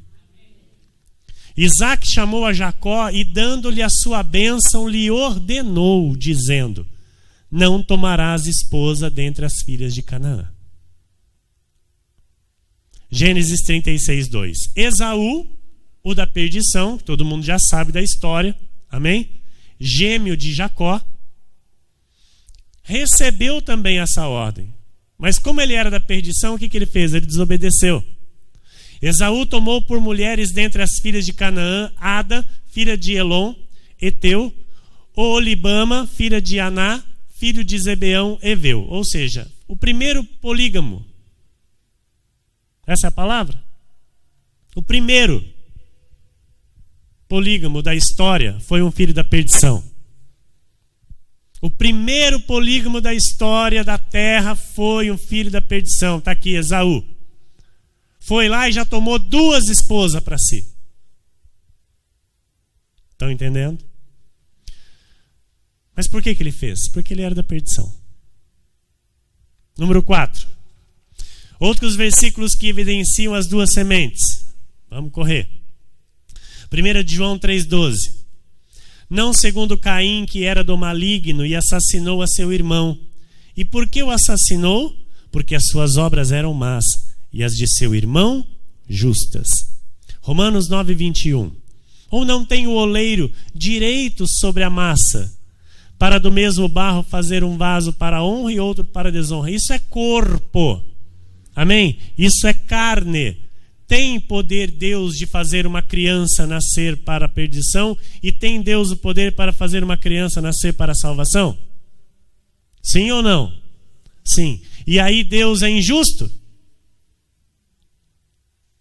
Isaque chamou a Jacó e, dando-lhe a sua bênção, lhe ordenou, dizendo: não tomarás esposa dentre as filhas de Canaã. Gênesis 36, 2. Esaú, o da perdição, que todo mundo já sabe da história, amém? Gêmeo de Jacó, recebeu também essa ordem. Mas como ele era da perdição, o que ele fez? Ele desobedeceu. Esaú tomou por mulheres dentre as filhas de Canaã Ada, filha de Elon, Eteu, Oholibama, filha de Aná, filho de Zebeão, Eveu. Ou seja, o primeiro polígamo. Essa é a palavra? O primeiro polígamo da história foi um filho da perdição. O primeiro polígamo da história da terra foi um filho da perdição. Está aqui, Esaú. Foi lá e já tomou 2 esposas para si. Estão entendendo? Mas por que ele fez? Porque ele era da perdição. Número 4. Outros versículos que evidenciam as duas sementes. Vamos correr. 1 João 3,12. Não segundo Caim, que era do maligno e assassinou a seu irmão. E por que o assassinou? Porque as suas obras eram más e as de seu irmão justas. Romanos 9,21. Ou não tem o oleiro direito sobre a massa, para do mesmo barro fazer um vaso para honra e outro para desonra? Isso é corpo. Amém? Isso é carne. Tem poder Deus de fazer uma criança nascer para a perdição? E tem Deus o poder para fazer uma criança nascer para a salvação? Sim ou não? Sim. E aí Deus é injusto?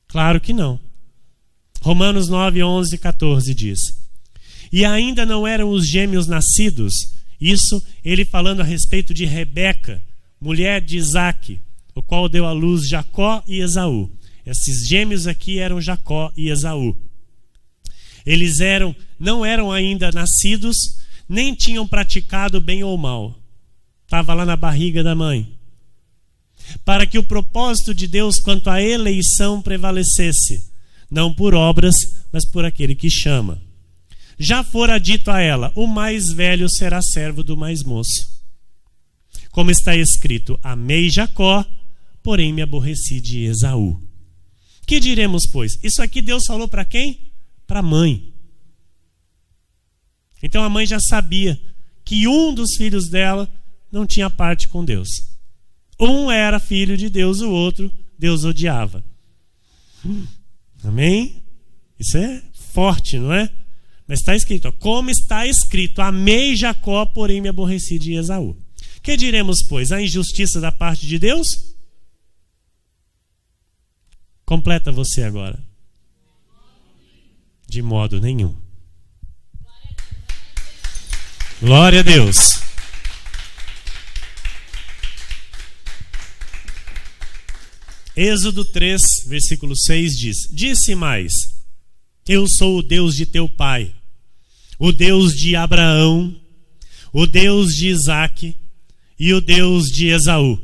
Claro que não. Romanos 9, 11 e 14 diz: e ainda não eram os gêmeos nascidos. Isso ele falando a respeito de Rebeca, mulher de Isaque, o qual deu à luz Jacó e Esaú. Esses gêmeos aqui eram Jacó e Esaú. Eles não eram ainda nascidos, nem tinham praticado bem ou mal. Estava lá na barriga da mãe. Para que o propósito de Deus quanto à eleição prevalecesse, não por obras, mas por aquele que chama. Já fora dito a ela: o mais velho será servo do mais moço. Como está escrito: amei Jacó, porém me aborreci de Esaú. Que diremos, pois? Isso aqui Deus falou para quem? Para a mãe. Então a mãe já sabia que um dos filhos dela não tinha parte com Deus. Um era filho de Deus, o outro Deus odiava. Amém? Isso é forte, não é? Mas está escrito, como está escrito: amei Jacó, porém me aborreci de Esaú. Que diremos, pois? A injustiça da parte de Deus? Completa você agora. De modo nenhum. Glória a Deus. Êxodo 3, versículo 6 diz: disse mais: eu sou o Deus de teu pai, o Deus de Abraão, o Deus de Isaque e o Deus de Esaú.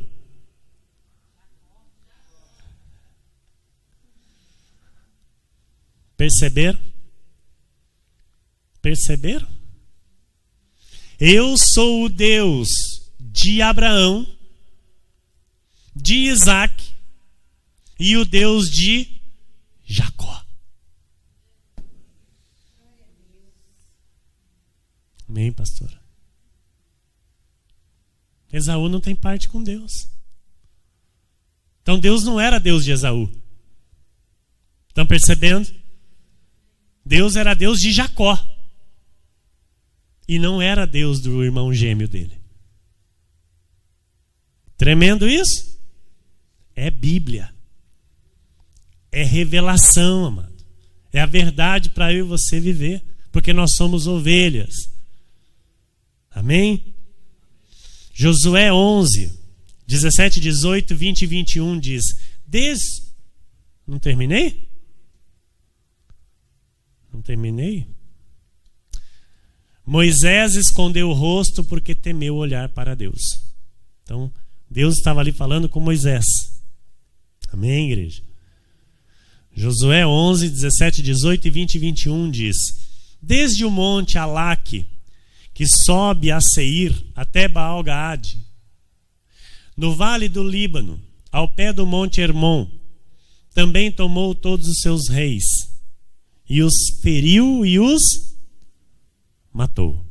Perceber? Perceber? Eu sou o Deus de Abraão, de Isaque e o Deus de Jacó. Amém, pastora? Esaú não tem parte com Deus. Então Deus não era Deus de Esaú. Estão percebendo? Deus era Deus de Jacó. E não era Deus do irmão gêmeo dele. Tremendo isso? É Bíblia. É revelação, amado. É a verdade para eu e você viver. Porque nós somos ovelhas. Amém? Josué 11, 17, 18, 20 e 21 diz: Não terminei? Não terminei? Moisés escondeu o rosto porque temeu olhar para Deus. Então, Deus estava ali falando com Moisés. Amém, igreja? Josué 11, 17, 18 e 20 e 21 diz: desde o monte Alaque, que sobe a Seir até Baal-Gaade, no vale do Líbano, ao pé do monte Hermon, também tomou todos os seus reis, e os feriu e os matou.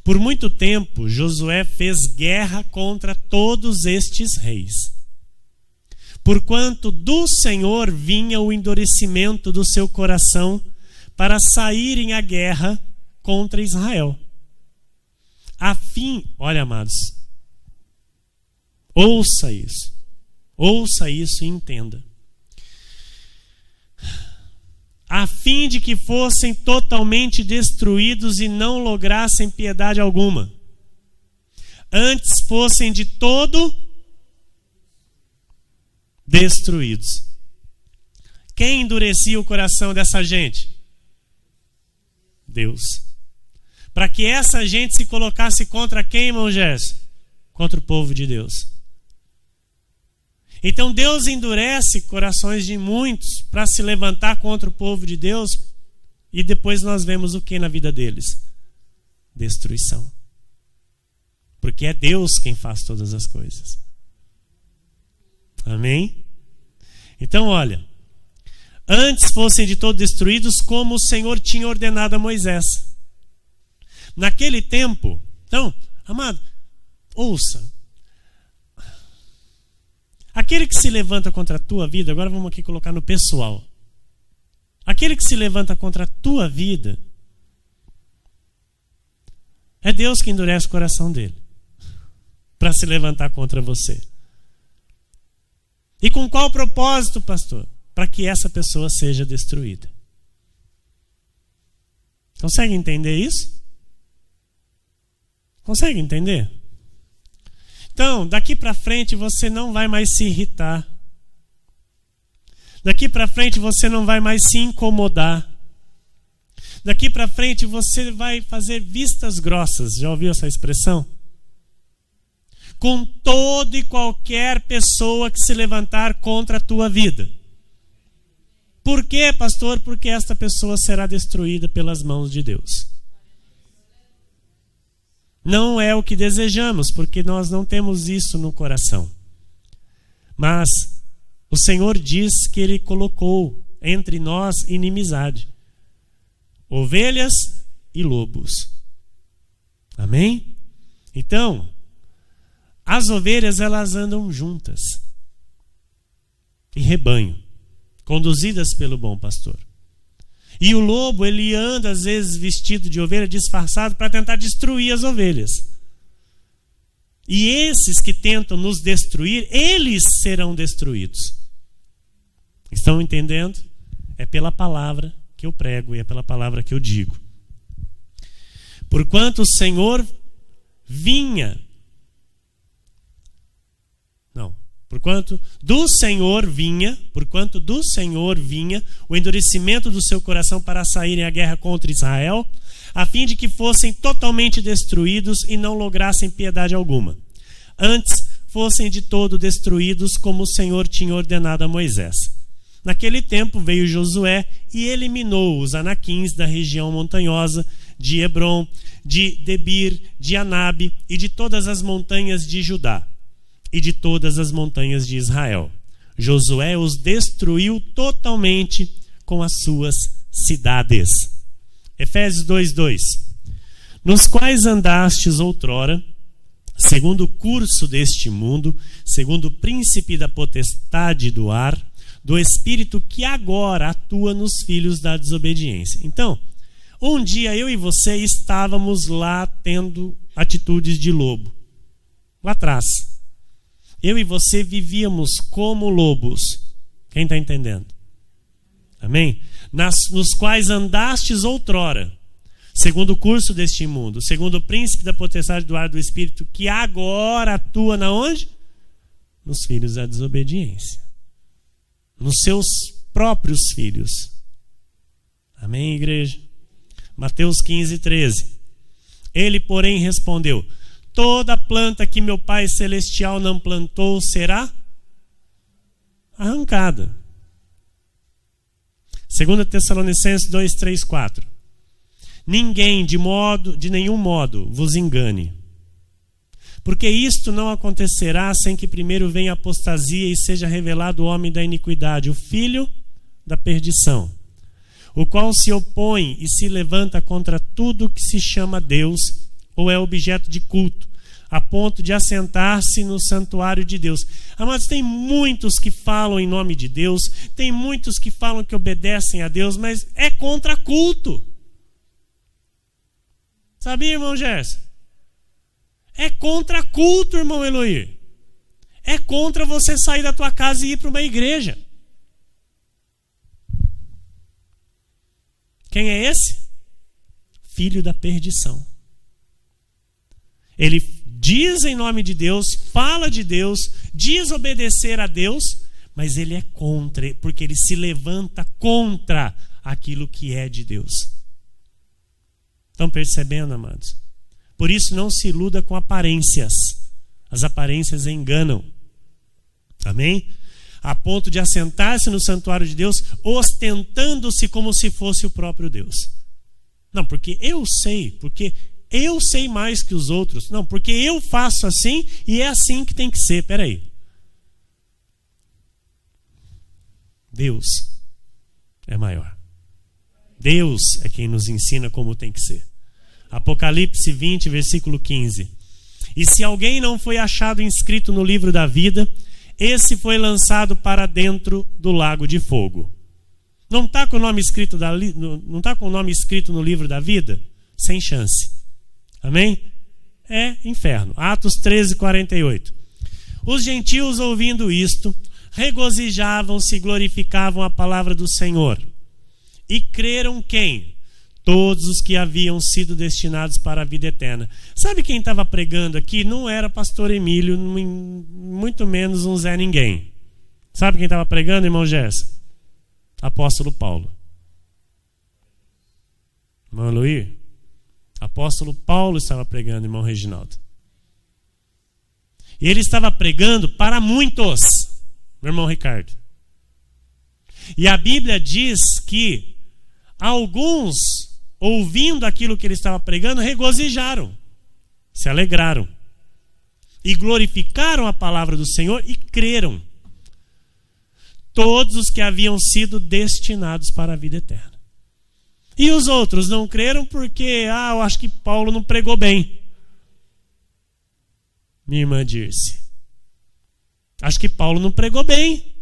Por muito tempo, Josué fez guerra contra todos estes reis, porquanto do Senhor vinha o endurecimento do seu coração para saírem à guerra contra Israel. Olha, amados, ouça isso e entenda. A fim de que fossem totalmente destruídos e não lograssem piedade alguma, antes fossem de todo destruídos. Quem endurecia o coração dessa gente? Deus. Para que essa gente se colocasse contra quem, irmão Gerson? Contra o povo de Deus. Então Deus endurece corações de muitos para se levantar contra o povo de Deus, e depois nós vemos o que na vida deles? Destruição. Porque é Deus quem faz todas as coisas. Amém? Então olha, antes fossem de todo destruídos, como o Senhor tinha ordenado a Moisés. Naquele tempo, então, amado, ouça. Aquele que se levanta contra a tua vida, agora vamos aqui colocar no pessoal. Aquele que se levanta contra a tua vida, é Deus que endurece o coração dele para se levantar contra você. E com qual propósito, pastor? Para que essa pessoa seja destruída. Consegue entender isso? Consegue entender? Então, daqui para frente você não vai mais se irritar. Daqui para frente você não vai mais se incomodar. Daqui para frente você vai fazer vistas grossas. Já ouviu essa expressão? Com toda e qualquer pessoa que se levantar contra a tua vida. Por quê, pastor? Porque esta pessoa será destruída pelas mãos de Deus. Não é o que desejamos, porque nós não temos isso no coração. Mas o Senhor diz que Ele colocou entre nós inimizade. Ovelhas e lobos. Amém? Então, as ovelhas, elas andam juntas. Em rebanho. Conduzidas pelo bom pastor. E o lobo, ele anda às vezes vestido de ovelha, disfarçado, para tentar destruir as ovelhas. E esses que tentam nos destruir, eles serão destruídos. Estão entendendo? É pela palavra que eu prego e é pela palavra que eu digo. Porquanto o Senhor vinha... Porquanto do Senhor vinha o endurecimento do seu coração para saírem à guerra contra Israel, a fim de que fossem totalmente destruídos e não lograssem piedade alguma. Antes fossem de todo destruídos, como o Senhor tinha ordenado a Moisés. Naquele tempo veio Josué e eliminou os anaquins da região montanhosa de Hebrom, de Debir, de Anabe e de todas as montanhas de Judá e de todas as montanhas de Israel. Josué os destruiu totalmente com as suas cidades. Efésios 2:2. Nos quais andastes outrora, segundo o curso deste mundo, segundo o príncipe da potestade do ar, do espírito que agora atua nos filhos da desobediência. Então, um dia eu e você estávamos lá tendo atitudes de lobo. Lá atrás. Eu e você vivíamos como lobos. Quem está entendendo? Amém? Nos quais andastes outrora, segundo o curso deste mundo, segundo o príncipe da potestade do ar do espírito, que agora atua na onde? Nos filhos da desobediência. Nos seus próprios filhos. Amém, igreja? Mateus 15:13. Ele, porém, respondeu: toda planta que meu Pai Celestial não plantou será arrancada. 2 Tessalonicenses 2:3-4. Ninguém de nenhum modo vos engane, porque isto não acontecerá sem que primeiro venha a apostasia e seja revelado o homem da iniquidade, o filho da perdição, o qual se opõe e se levanta contra tudo que se chama Deus ou é objeto de culto, a ponto de assentar-se no santuário de Deus. Amados, tem muitos que falam em nome de Deus, tem muitos que falam que obedecem a Deus, mas é contra culto. Sabia, irmão Gerson? É contra culto, irmão Eloir. É contra você sair da tua casa e ir para uma igreja. Quem é esse? Filho da perdição. Ele diz em nome de Deus, fala de Deus, diz obedecer a Deus, mas ele é contra, porque ele se levanta contra aquilo que é de Deus. Estão percebendo, amados? Por isso não se iluda com aparências. As aparências enganam. Amém? A ponto de assentar-se no santuário de Deus, ostentando-se como se fosse o próprio Deus. Não, porque eu sei mais que os outros. Não, porque eu faço assim e é assim que tem que ser. Peraí. Deus é maior. Deus é quem nos ensina como tem que ser. Apocalipse 20, versículo 15. E se alguém não foi achado inscrito no livro da vida, esse foi lançado para dentro do lago de fogo. Não está com o nome escrito não tá com o nome escrito no livro da vida? Sem chance. Amém? É inferno. Atos 13, 48. Os gentios, ouvindo isto, regozijavam-se e glorificavam a palavra do Senhor. E creram quem? Todos os que haviam sido destinados para a vida eterna. Sabe quem estava pregando aqui? Não era pastor Emílio, muito menos um Zé Ninguém. Sabe quem estava pregando, irmão Gerson? Apóstolo Paulo. Irmão Luí? Apóstolo Paulo estava pregando, irmão Reginaldo. E ele estava pregando para muitos, meu irmão Ricardo. E a Bíblia diz que alguns, ouvindo aquilo que ele estava pregando, regozijaram, se alegraram e glorificaram a palavra do Senhor e creram. Todos os que haviam sido destinados para a vida eterna. E os outros não creram porque, eu acho que Paulo não pregou bem. Minha irmã Dirce, acho que Paulo não pregou bem.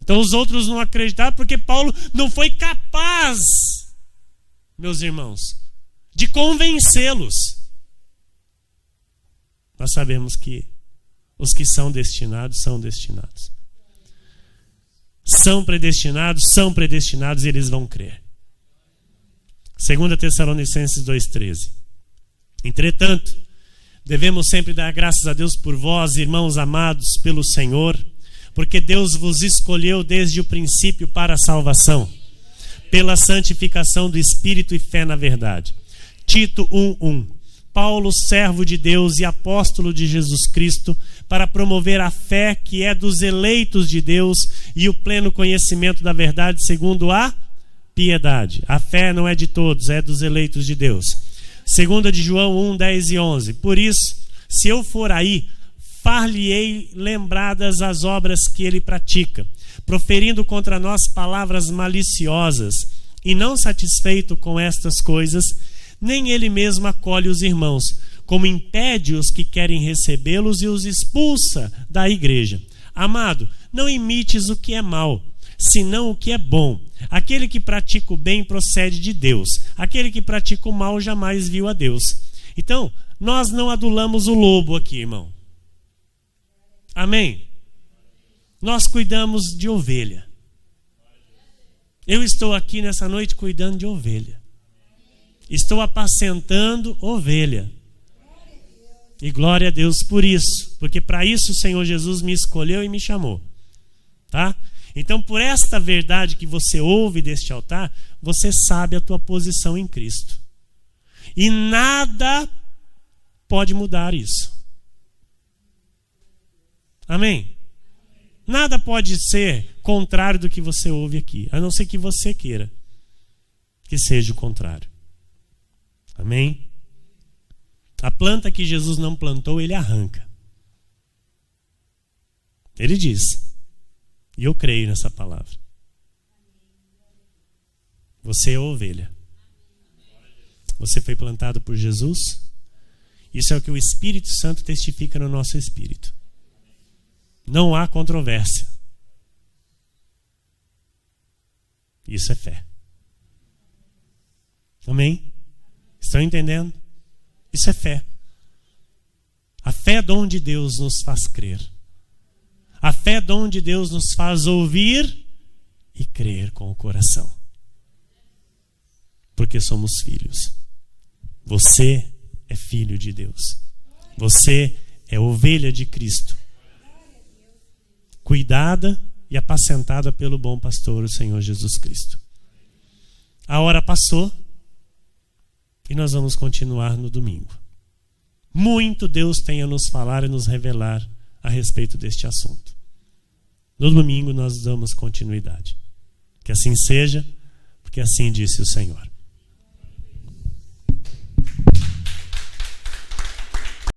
Então os outros não acreditaram porque Paulo não foi capaz, meus irmãos, de convencê-los. Nós sabemos que os que são destinados, são destinados. São predestinados e eles vão crer. 2 Tessalonicenses 2,13. Entretanto, devemos sempre dar graças a Deus por vós, irmãos amados pelo Senhor, porque Deus vos escolheu desde o princípio para a salvação, pela santificação do Espírito e fé na verdade. Tito 1:1. Paulo, servo de Deus e apóstolo de Jesus Cristo, para promover a fé que é dos eleitos de Deus e o pleno conhecimento da verdade segundo a piedade. A fé não é de todos, é dos eleitos de Deus. 2 de João 1:10 e 11. Por isso, se eu for aí, far-lhe-ei lembradas as obras que ele pratica, proferindo contra nós palavras maliciosas, e não satisfeito com estas coisas, nem ele mesmo acolhe os irmãos, como impede os que querem recebê-los e os expulsa da igreja. Amado, não imites o que é mal, senão o que é bom. Aquele que pratica o bem procede de Deus. Aquele que pratica o mal jamais viu a Deus. Então, nós não adulamos o lobo aqui, irmão. Amém? Nós cuidamos de ovelha. Eu estou aqui nessa noite cuidando de ovelha. Estou apacentando ovelha. E glória a Deus por isso. Porque para isso o Senhor Jesus me escolheu e me chamou. Tá? Então, por esta verdade que você ouve deste altar, você sabe a tua posição em Cristo. E nada pode mudar isso. Amém? Nada pode ser contrário do que você ouve aqui, a não ser que você queira que seja o contrário. Amém? A planta que Jesus não plantou, ele arranca. Ele diz. E eu creio nessa palavra. Você é ovelha. Você foi plantado por Jesus. Isso é o que o Espírito Santo testifica no nosso espírito. Não há controvérsia. Isso é fé. Amém? Estão entendendo? Isso é fé. A fé é dom de Deus nos faz crer. A fé é dom de Deus nos faz ouvir e crer com o coração. Porque somos filhos. Você é filho de Deus. Você é ovelha de Cristo. Cuidada e apacentada pelo bom pastor, o Senhor Jesus Cristo. A hora passou. E nós vamos continuar no domingo. Muito Deus tem a nos falar e nos revelar a respeito deste assunto. No domingo nós damos continuidade. Que assim seja, porque assim disse o Senhor.